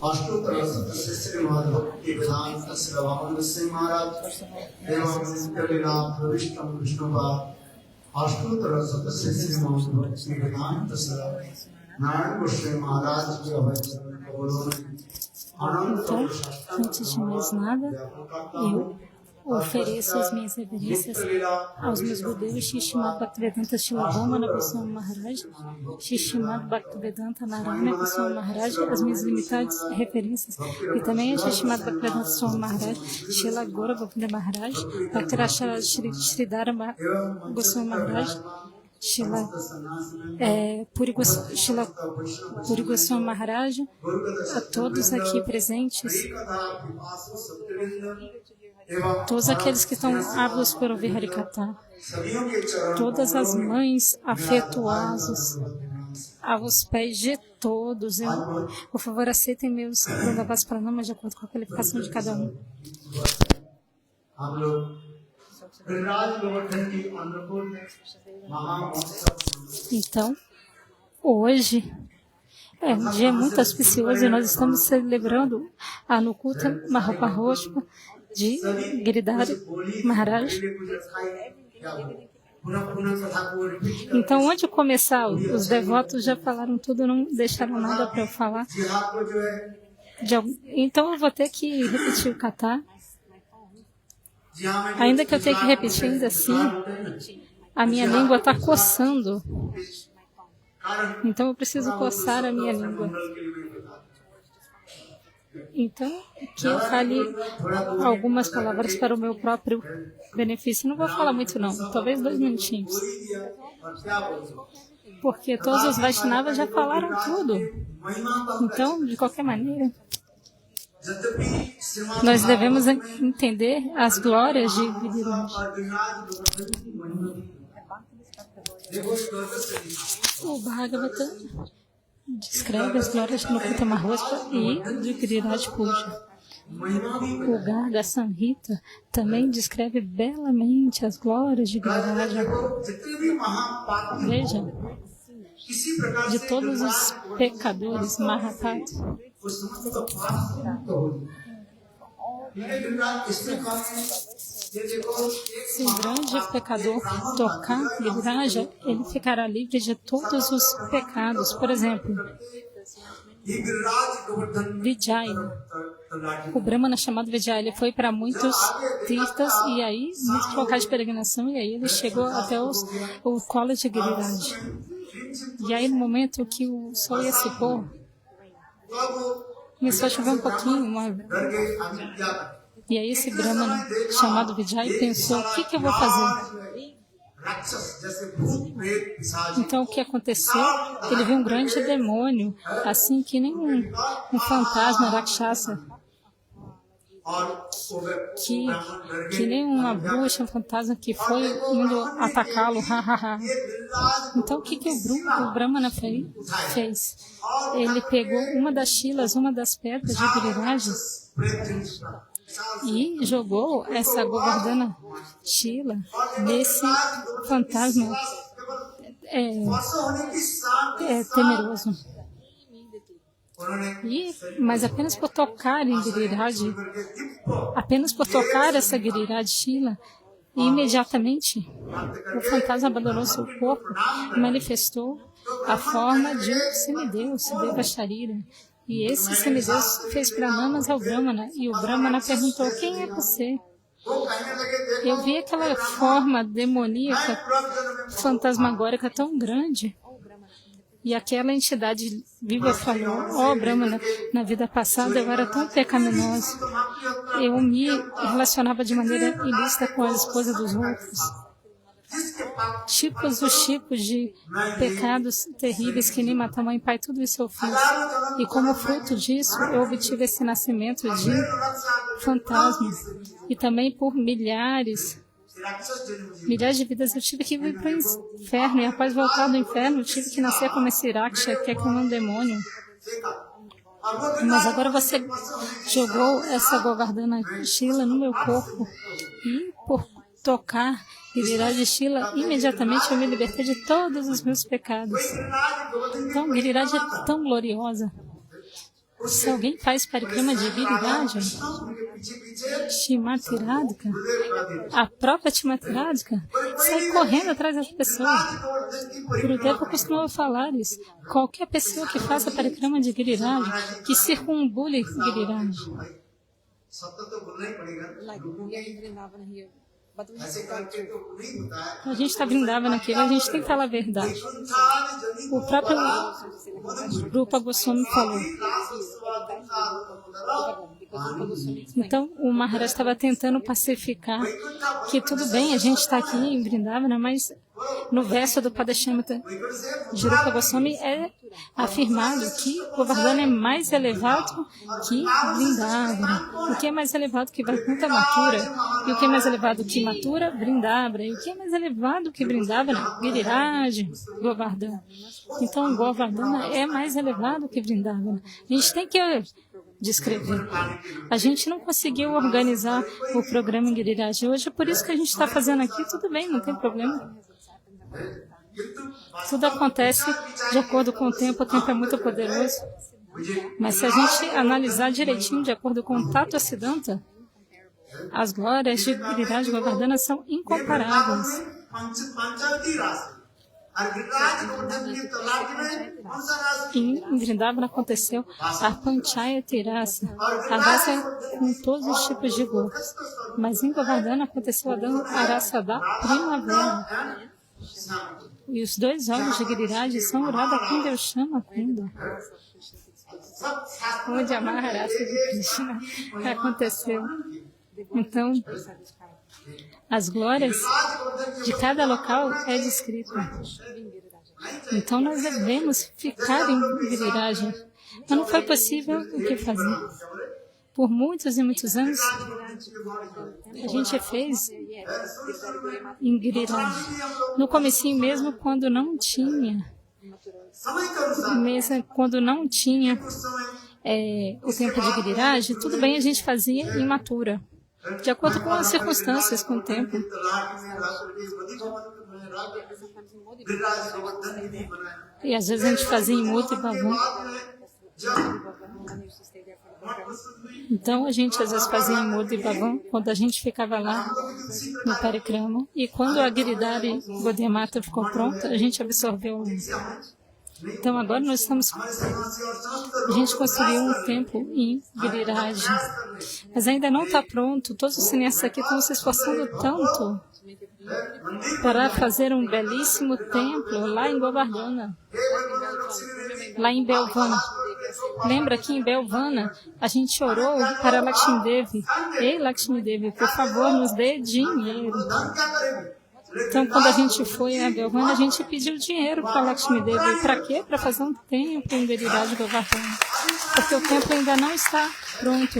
अष्टोत्तर श्रीमद भक्ति वेदांत श्रीवामन सिंह महाराज एवं कलिनाथ विष्णु विष्णुपाद अष्टोत्तर श्रीमद भक्ति वेदांत श्री नारायण गोस्वामी महाराज के अवचरण Então, antes de mais nada, eu ofereço as minhas reverências aos meus gurus, Shishimad Bhaktivedanta Shilavamana Goswami Maharaj, Shishimad Bhaktivedanta Narayana Goswami Maharaj, as minhas limitadas referências, e também a Shishimad Bhaktivedanta Swami Maharaj, Shila Gora Govinda Maharaj, Bhaktirashara Sridhara Goswami Maharaj, Shila Puri Goswami Maharaj, a todos aqui presentes, todos aqueles que estão ávidos por ouvir Harikatha, todas as mães afetuosas, aos pés de todos, por favor, aceitem meus Dandavas Pranamas de acordo com a qualificação de cada um. Então, hoje é um dia muito auspicioso e nós estamos celebrando a Anukuta Mahaparoshpa de Giridhar Maharaj. Então, antes de começar, os devotos já falaram tudo, não deixaram nada para eu falar. Então, eu vou ter que repetir o kata. Ainda que eu tenha que repetir, ainda assim, a minha língua está coçando. Então, eu preciso coçar a minha língua. Então, que eu fale algumas palavras para o meu próprio benefício. Não vou falar muito, não. Talvez 2 minutinhos. Porque todos os Vaishnavas já falaram tudo. Então, de qualquer maneira, nós devemos entender as glórias de Giriraj. O Bhagavata descreve as glórias de Anukuta Maharoshpa e de Giriraj Puja. O Garga Samhita também descreve belamente as glórias de Giriraj. Veja, de todos os pecadores, Mahapat, se o grande pecador tocar Giviraja, ele ficará livre de todos os pecados. Por exemplo, Vijay, o Brahmana chamado Vijay, ele foi para muitos tirtas e aí, muitos locais de peregrinação, e aí ele chegou até o colo de Giriraj. E aí, no momento que o sol ia se pôr, começou a chover um pouquinho, e aí esse Brahmana chamado Vijay pensou, o que eu vou fazer? Então o que aconteceu? Ele viu um grande demônio, assim que nem um fantasma Rakshasa, que nem uma bruxa, um fantasma que foi indo atacá-lo, Então o que o Brahmana fez? Ele pegou uma das shilas, uma das pedras de Giriraj, e jogou essa Govardhana Shila nesse fantasma temeroso. Mas apenas por tocar em Giriraj, apenas por tocar essa Giriraj Shila, imediatamente o fantasma abandonou seu corpo e manifestou a forma de um semideus, Deva Sharira. E esse semideus fez pranamas ao Brahmana, e o Brahmana perguntou, quem é você? Eu vi aquela forma demoníaca, fantasmagórica tão grande. E aquela entidade viva falou, Brahmana, na vida passada eu era tão pecaminoso. Eu me relacionava de maneira ilícita com a esposa dos outros. os tipos de pecados terríveis que nem matar mãe e pai, tudo isso eu fiz. E como fruto disso, eu obtive esse nascimento de fantasma. E também por milhares de vidas eu tive que ir para o inferno. E após voltar do inferno, eu tive que nascer como esse Raksha, que é como um demônio. Mas agora você jogou essa Govardhana Shila no meu corpo. E por tocar Giriraj Shila, imediatamente eu me libertei de todos os meus pecados. Então, Giriraj é tão gloriosa. Se alguém faz parikrama de Giriraj, Shrimati Radhika, a própria Shrimati Radhika, sai correndo atrás dessa pessoa. Gurudeva costumava falar isso. Qualquer pessoa que faça parikrama de Giriraj, que circumbule Giriraj. A gente está Vrindavana aqui, a gente tem que falar a verdade. O próprio Rupa Goswami falou. Então, o Maharaj estava tentando pacificar que tudo bem, a gente está aqui em Vrindavana, mas no verso do Padashamita de Rupa Goswami é afirmado que Govardhana é mais elevado que Vrindavana. O que é mais elevado que Vaikuntha Mathura? E o que é mais elevado que Mathura? Vrindavana. E o que é mais elevado que Vrindavana? Giriraj, Govardhana. Então, Govardhana é mais elevado que Vrindavana. A gente tem que descrever. A gente não conseguiu organizar o programa em Giriraj hoje, é por isso que a gente está fazendo aqui. Tudo bem, não tem problema. Tudo acontece de acordo com o tempo é muito poderoso. Mas se a gente analisar direitinho, de acordo com o Tattva Siddhanta, as glórias de Giriraj Govardhana são incomparáveis. Em Vrindavana aconteceu a Panchayati Rasa, a raça com todos os tipos de gosto. Mas em Govardhana aconteceu a raça da primavera. E os dois olhos de Giriraj são o Radha Kunda e o Shama Kunda. Onde a Maharasa de Krishna aconteceu. Então, as glórias de cada local é descrito. Então, nós devemos ficar em Giriraj. Mas não foi possível o que fazer. Por muitos e muitos anos, a gente fez em Giriraj. No comecinho mesmo, quando não tinha o tempo de Giriraj, tudo bem, a gente fazia em Mathura, de acordo com as circunstâncias, com o tempo. E às vezes a gente fazia em Mudha e Bhavan. Então a gente às vezes fazia em Mudha e Bhavan quando a gente ficava lá no Parikrama. E quando a Giridhari Gaudiya Mata ficou pronta, a gente absorveu. Então agora nós estamos... A gente construiu um templo em Giriraj. Mas ainda não está pronto. Todos os cineastas aqui estão se esforçando tanto para fazer um belíssimo templo lá em Govardhana, lá em Belvana. Lembra que em Belvana a gente orou para Lakshmi Devi. Ei, Lakshmi Devi, por favor, nos dê dinheiro. Então, quando a gente foi a Belvana, a gente pediu dinheiro para Lakshmi Devi. Para quê? Para fazer um templo em Giriraj Govardhana. Porque o templo ainda não está pronto.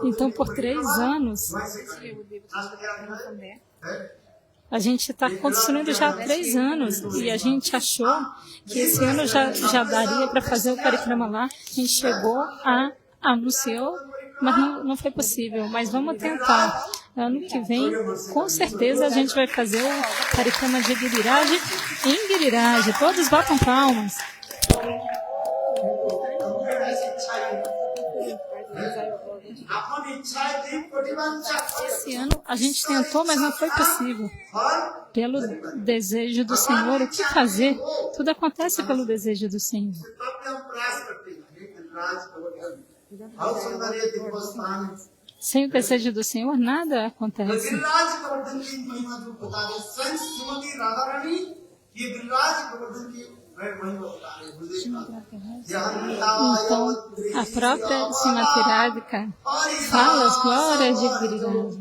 Então, por 3 anos, a gente está construindo já há 3 anos e a gente achou que esse ano já daria para fazer o Parikrama lá. A gente chegou anunciou, mas não foi possível. Mas vamos tentar. Ano que vem, com certeza, a gente vai fazer o Parikrama de Giriraj em Giriraj. Todos batam palmas. Esse ano a gente tentou, mas não foi possível. Pelo desejo do Senhor, o que fazer? Tudo acontece pelo desejo do Senhor. Sem o desejo do Senhor, nada acontece. Então, a própria Srimati Radhika fala as glórias de Giriraj.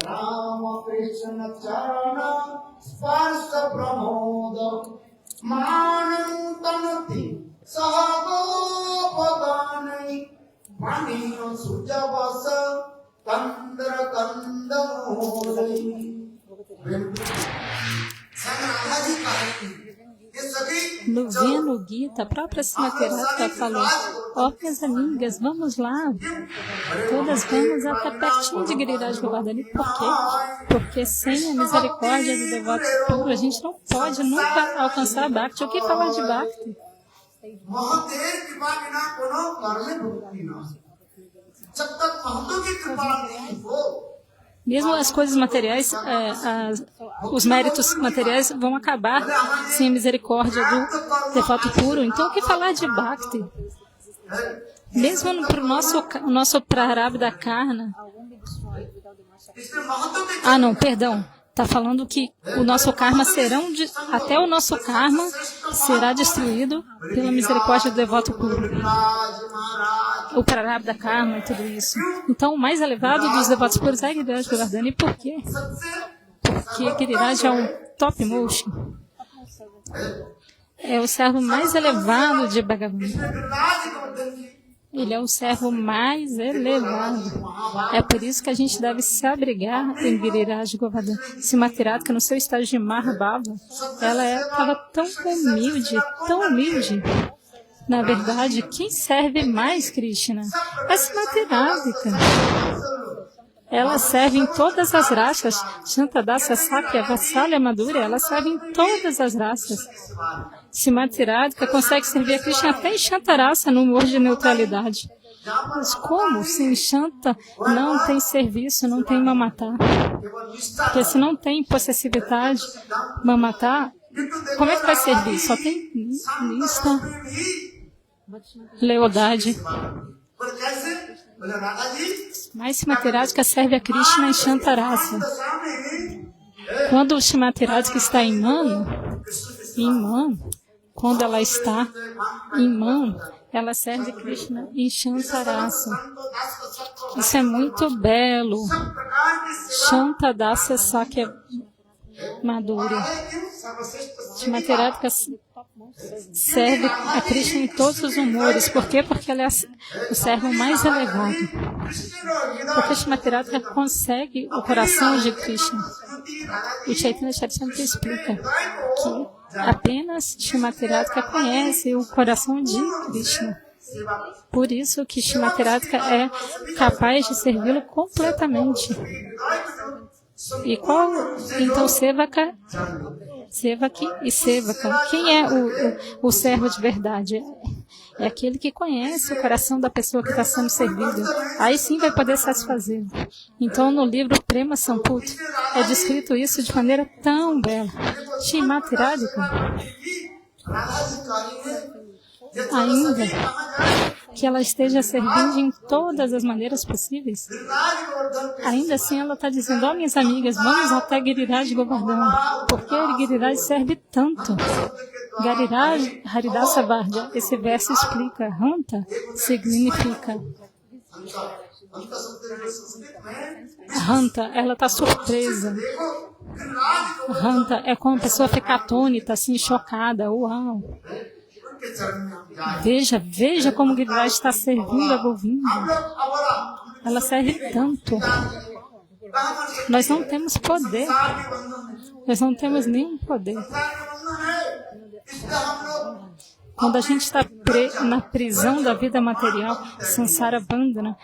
Rama Krishna Charana Sparsa Pramoda Manantanati Sahagopadanai Maniyo Sujavasa Kandra Kandamodai. No Venu Gita, a própria Srimati Radhika falou: ó, minhas amigas, vamos lá. Todas vamos até pertinho de Giriraj Govardhana. Por quê? Porque sem a misericórdia do devoto puro, a gente não pode nunca alcançar Bhakti. O que falar de Bhakti? Mesmo as coisas materiais, os méritos materiais vão acabar sem a misericórdia do devoto puro. Então, o que falar de Bhakti? Mesmo para o nosso Prarabdha Karna. Está falando que o nosso karma até o nosso karma será destruído pela misericórdia do devoto puro. O Prarabdha Karma e tudo isso. Então, o mais elevado dos devotos puros é Giriraj Govardhana. E por quê? Porque Giriraj é um top motion. É o servo mais elevado de Bhagavan. Ele é o servo mais elevado. É por isso que a gente deve se abrigar em Giriraj Govardhana. Srimati Radhika, no seu estágio de Maharbhava, ela estava tão humilde, tão humilde. Na verdade, quem serve mais Krishna é Srimati Radhika. Ela serve em todas as raças. Shantadasa, Sakya, Vatsalya, Madhurya, ela serve em todas as raças. Srimati Radhika consegue servir a Krishna até em Shantarasa, no humor de neutralidade. Mas como se em Shanta não tem serviço, não tem Mamatá? Porque se não tem possessividade, Mamatá, como é que vai servir? Só tem lista, lealdade. Mas Srimati Radhika serve a Krishna em Shantarasa. Quando o Srimati Radhika está em Man, quando ela está em Man, ela serve Krishna em Shantarasa. Isso é muito belo. Shantadasa Sakya Madhurya. Srimati Radhika serve a Krishna em todos os humores. Por quê? Porque ela é o servo mais elevado. Porque Srimati Radhika consegue o coração de Krishna. O Chaitanya Charitamrita explica que apenas Srimati Radhika conhece o coração de Krishna. Por isso que Srimati Radhika é capaz de servi-lo completamente. E qual, então, Sevaki e Sevaka? Quem é o servo de verdade? É aquele que conhece o coração da pessoa que está sendo servida. Aí sim vai poder satisfazer. Então, no livro Prema Samput, é descrito isso de maneira tão bela. Srimati Radhika, ainda que ela esteja servindo em todas as maneiras possíveis, ainda assim ela está dizendo: ó, minhas amigas, vamos até Giriraj Govardhana, porque Giriraj serve tanto. Giriraj Haridasa Vardha, esse verso explica. Hanta significa Hanta, ela está surpresa. Hanta é como a pessoa fica atônita, assim, chocada. Uau! Veja como Giriraj está servindo a Govinda. Ela serve tanto. Nós não temos poder. Nós não temos nenhum poder. Quando a gente está na prisão da vida material, Sansara Bandhana,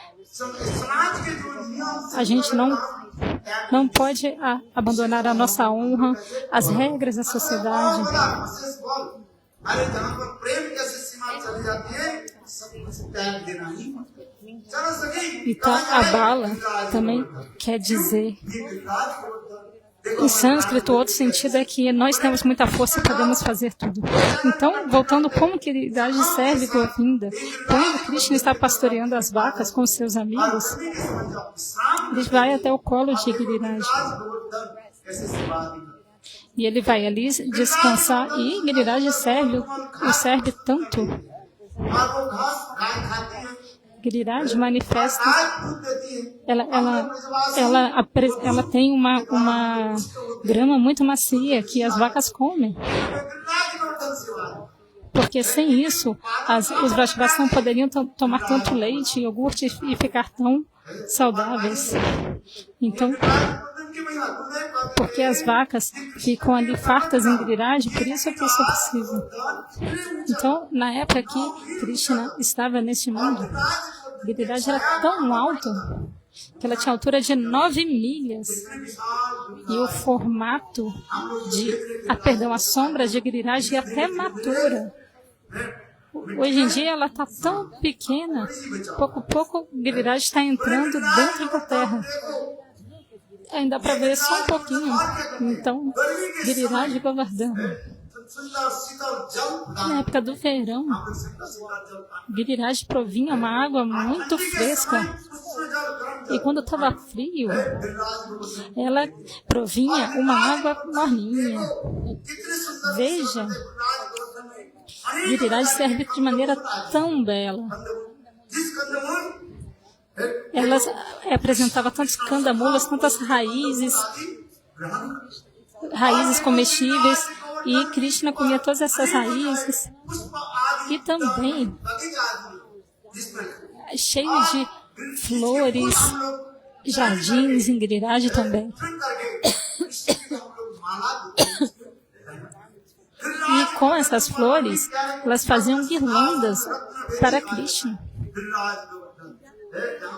a gente não pode abandonar a nossa honra, as regras da sociedade. Então, a bala também quer dizer, em sânscrito, outro sentido é que nós temos muita força e podemos fazer tudo. Então, voltando como que Giriraj serve Govinda, quando Krishna está pastoreando as vacas com seus amigos, ele vai até o colo de Giriraj. E ele vai ali descansar e Giriraj o serve tanto. और वो घास गाय खाती है, Giriraj manifesta, गाय दूध देती है, ela tem uma grama muito macia que as vacas comem. Giriraj गोवर्धन सेवा। Porque sem isso, os Vaishnavas não poderiam tomar tanto leite, iogurte e ficar tão saudáveis. Então, porque as vacas ficam ali fartas em Giriraj, por isso é que isso é possível. Então, na época que Krishna estava neste mundo, Giriraj era tão alto que ela tinha altura de 9 milhas. E o formato a sombra de Giriraj é até madura. Hoje em dia ela está tão pequena, pouco a pouco Giriraj está entrando dentro da terra. Ainda para ver só um pouquinho. Então, Giriraj Govardhana. Na época do verão, Giriraj provinha uma água muito fresca. E quando estava frio, ela provinha uma água morninha. Veja, Giriraj serve de maneira tão bela. Ela apresentava tantos candamulas, tantas raízes comestíveis, e Krishna comia todas essas raízes. E também cheio de flores, jardins em Giriraj também. E com essas flores, elas faziam guirlandas para Krishna.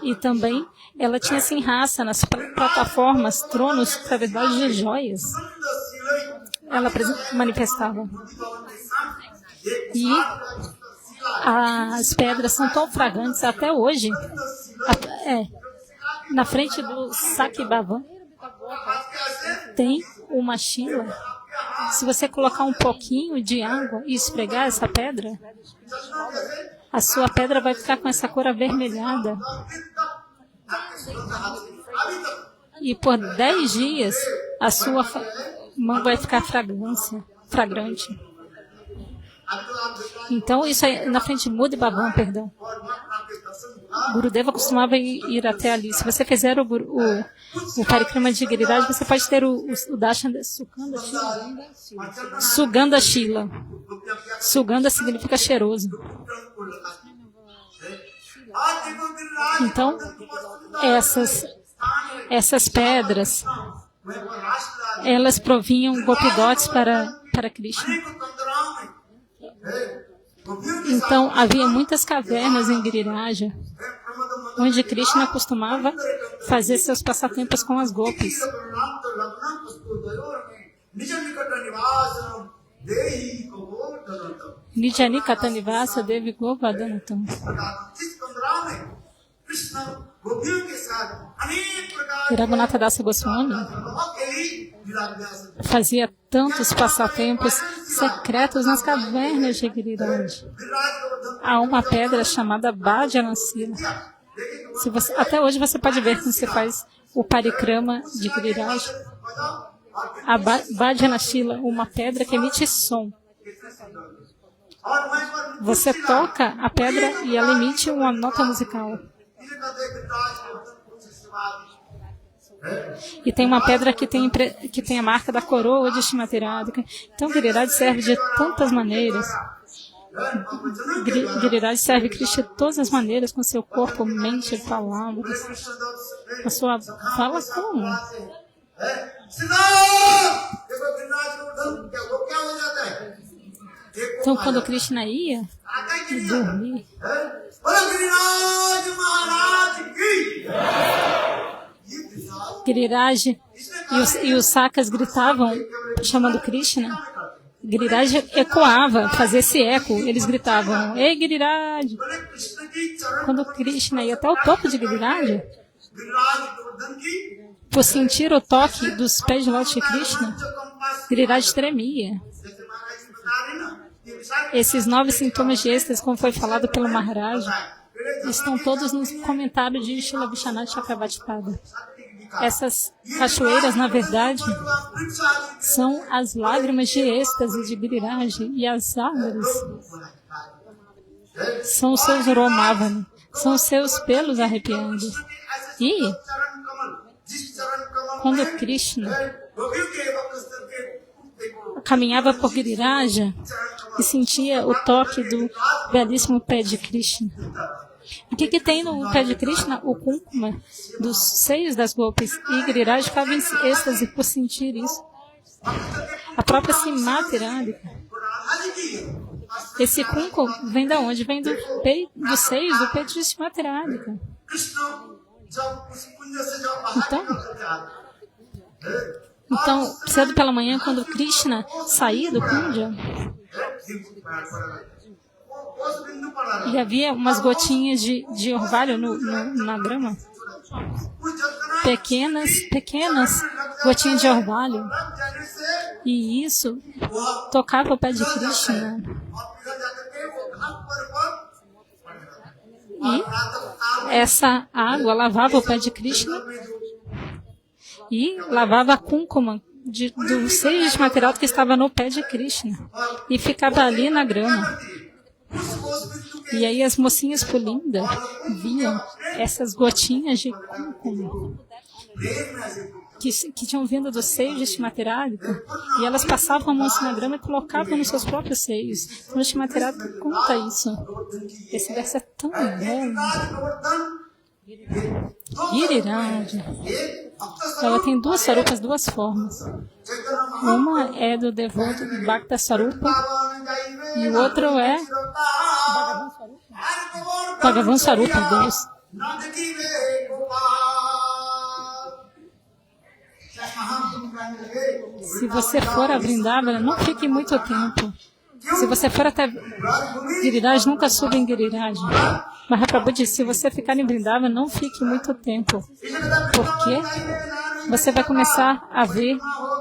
E também ela tinha raça nas plataformas, tronos, na verdade, de joias. Ela manifestava. E as pedras são tão fragantes até hoje. Na frente do Sakya Bhavan tem uma shila. Se você colocar um pouquinho de água e esfregar essa pedra, a sua pedra vai ficar com essa cor avermelhada. E por 10 dias, a sua mão vai ficar fragrante. Então, isso é na frente de Mudra Bhavan, perdão. Gurudeva costumava ir até ali. Se você fizer o parikrama de Giriraj, você pode ter o Darshan Sugandha Shila. Sugandha significa cheiroso. Então, essas pedras, elas provinham Gopidotes para Krishna. Então, havia muitas cavernas em Giriraj, onde Krishna costumava fazer seus passatempos com as gopis. Nijanikata Nivasa Devi Govardhanatam. Raghunatha Dasa Goswami fazia tantos passatempos secretos nas cavernas de Giriraj. Há uma pedra chamada Bhajanasila. Até hoje você pode ver quando você faz o parikrama de Giriraj. A Bhajanasila, uma pedra que emite som. Você toca a pedra e ela emite uma nota musical. E tem uma pedra que tem a marca da coroa de Shrimati Radhika. Então, Giriraj serve de tantas maneiras. Giriraj serve Krishna de todas as maneiras, com seu corpo, mente e palavras. A sua fala como? Então, quando Krishna ia dormir, Giriraj e os Sakas gritavam, chamando Krishna. Giriraj ecoava, fazia esse eco. Eles gritavam, ei Giriraj! Quando Krishna ia até o topo de Giriraj, por sentir o toque dos pés de Lorde Krishna, Giriraj tremia. Esses 9 sintomas de êxtase, como foi falado pelo Maharaj, estão todos nos comentários de Srila Vishwanath Chakravarti Pada. Essas cachoeiras, na verdade, são as lágrimas de êxtase de Giriraj, e as árvores são os seus Romavana, são os seus pelos arrepiando. E quando Krishna caminhava por Giriraja e sentia o toque do belíssimo pé de Krishna. O que tem no pé de Krishna? O cúncuma dos seios das golpes. E Giriraj ficava em êxtase por sentir isso. A própria Srimati Radhika. Esse cúncumo vem de onde? Vem dos seios do peito de Srimati Radhika. Então, cedo pela manhã, quando Krishna saía do Kunja, e havia umas gotinhas de orvalho na grama, pequenas gotinhas de orvalho, e isso tocava o pé de Krishna. E essa água lavava o pé de Krishna e lavava a cúncuma do seio de material que estava no pé de Krishna e ficava ali na grama. E aí as mocinhas Pulinda viam essas gotinhas de cúncuma que tinham vindo do seio de Srimati Radhika, e elas passavam a mão na grama e colocavam nos seus próprios seios. Então, Srimati Radhika conta isso. Esse verso é tão belo. Giriraja, ela tem duas sarupas, duas formas. Uma é do devoto do Bhakta Sarupa e o outro é Bhagavan Sarupa, Deus. Se você for a Vrindavana, não fique muito tempo. Se você for até Giriraj, nunca suba em Giriraj. Mahaprabhu disse, se você ficar em Vrindavana, não fique muito tempo. Porque você vai começar a ver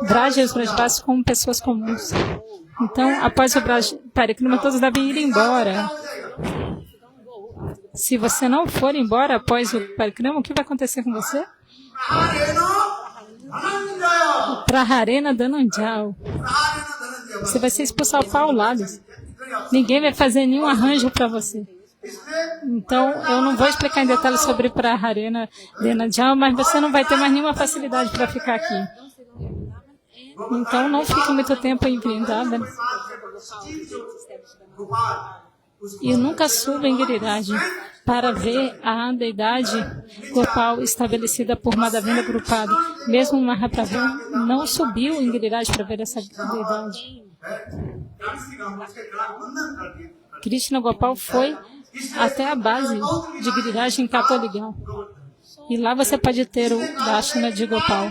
Braja e os Brajvasis como pessoas comuns. Então, após o Parikrama, todos devem ir embora. Se você não for embora após o Parikrama, o que vai acontecer com você? Praharena Dhananjal. Você vai ser expulso ao pauladas. Ninguém vai fazer nenhum arranjo para você. Então, eu não vou explicar em detalhes sobre Praharena Dhananjal, mas você não vai ter mais nenhuma facilidade para ficar aqui. Então, não fique muito tempo em Vrindavana. E nunca suba em Giriraj para ver a deidade Gopal estabelecida por Madhavendra Grupada. Mesmo Mahaprabhu não subiu em Giriraj para ver essa deidade. Krishna Gopal foi até a base de Giriraj em Katoligal. E lá você pode ter o Darshana de Gopal.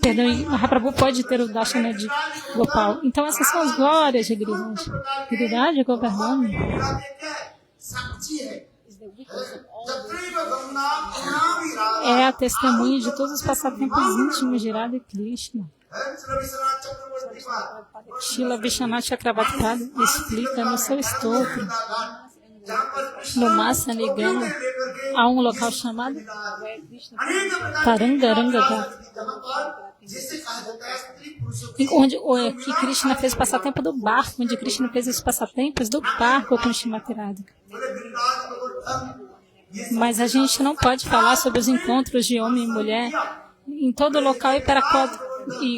Perdão, Mahaprabhu pode ter o Darshana de Gopal. Então essas são as glórias de Giriraj. Giriraj Govardhana é a testemunha de todos os passatempos íntimos de Radha e Krishna. Srila Vishwanath Chakravarti explica no seu estofo, no Massa Nigama, há um local chamado Tarangaranga, onde que Krishna fez o passatempo do barco, onde Krishna fez os passatempos do barco com Srimati Radhika. Mas a gente não pode falar sobre os encontros de homem e mulher em todo local e para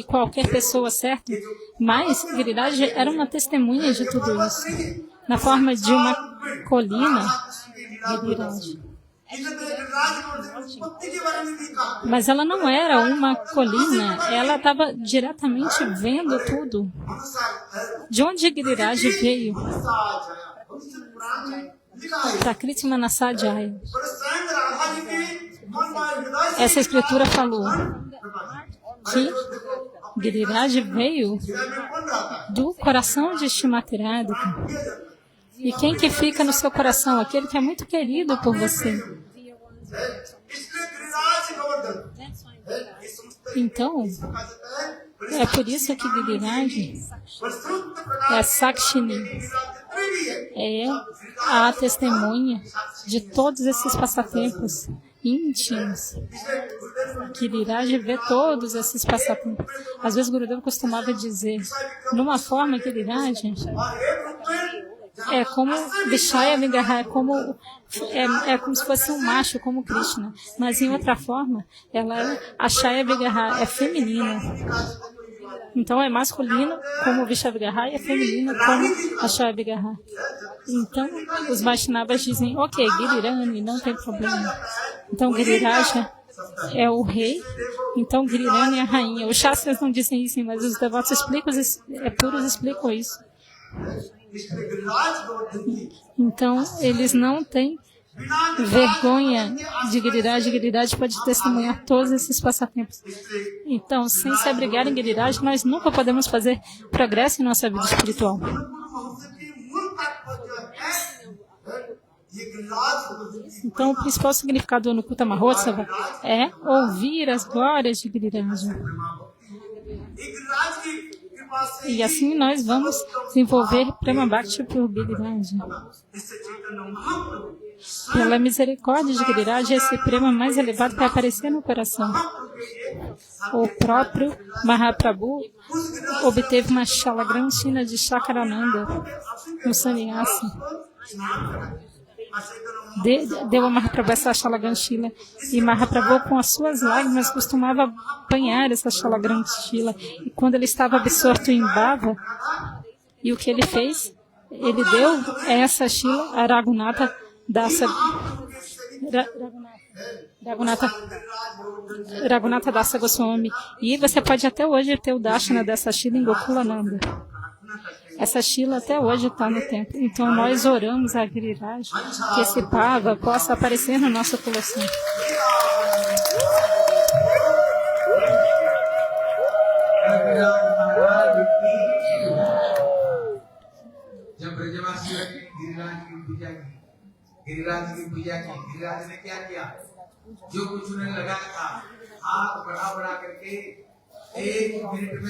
qualquer pessoa, certo? Mas Giriraj era uma testemunha de tudo isso. Na forma de uma colina, Giriraj. Mas ela não era uma colina, ela estava diretamente vendo tudo. De onde Giriraj veio? Prakriti Manasadhyaya. Essa escritura falou que Giriraj veio do coração de Srimati Radhika. E quem que fica no seu coração? Aquele que é muito querido por você. Então, é por isso que Giriraj é a Sakshini, é a testemunha de todos esses passatempos íntimos. Giriraj vê todos esses passatempos. Às vezes Gurudeva costumava dizer, numa forma Giriraj é como Vishaya Vigraha, é como se fosse um macho, como Krishna. Mas em outra forma, a Shaya Vigraha é feminina. Então é masculino como Vishaya Vigraha e é feminino como a Shaya Vigraha. Então os Vaishnavas dizem, ok, Girirani, não tem problema. Então Giriraja é o rei, então Girirani é a rainha. Os Shastras não dizem isso, mas os devotos puros explicam isso. Então, eles não têm vergonha de Giriraj. Giriraj pode testemunhar todos esses passatempos. Então, sem se abrigar em Giriraj, nós nunca podemos fazer progresso em nossa vida espiritual. Então, o principal significado do Anukuta Mahotsava é ouvir as glórias de Giriraj. E assim nós vamos desenvolver Prema Bhakti por Giriraj. Pela misericórdia de Giriraj, esse Prema mais elevado vai aparecer no coração. O próprio Mahaprabhu obteve uma Shalagranshina de Chakarananda, no sannyasi. Deu a Mahaprabhu essa Shalagranshila. E Mahaprabhu, com as suas lágrimas, costumava apanhar essa Shalagranshila. E quando ele estava absorto em Bhava, e o que ele fez? Ele deu essa Shila a Raghunatha Dasa Goswami. E você pode até hoje ter o Dashana dessa Shila em Gokulananda. Essa Shila até hoje está no templo. Então nós oramos a Giriraj que esse Pava possa aparecer no nosso coração. जब ब्रजवासी गिरिराज की पूजा की, गिरिराज ने क्या किया? जो कुछ उन्हें लगाया था, हाथ बढ़ा बढ़ा करके 1 मिनट में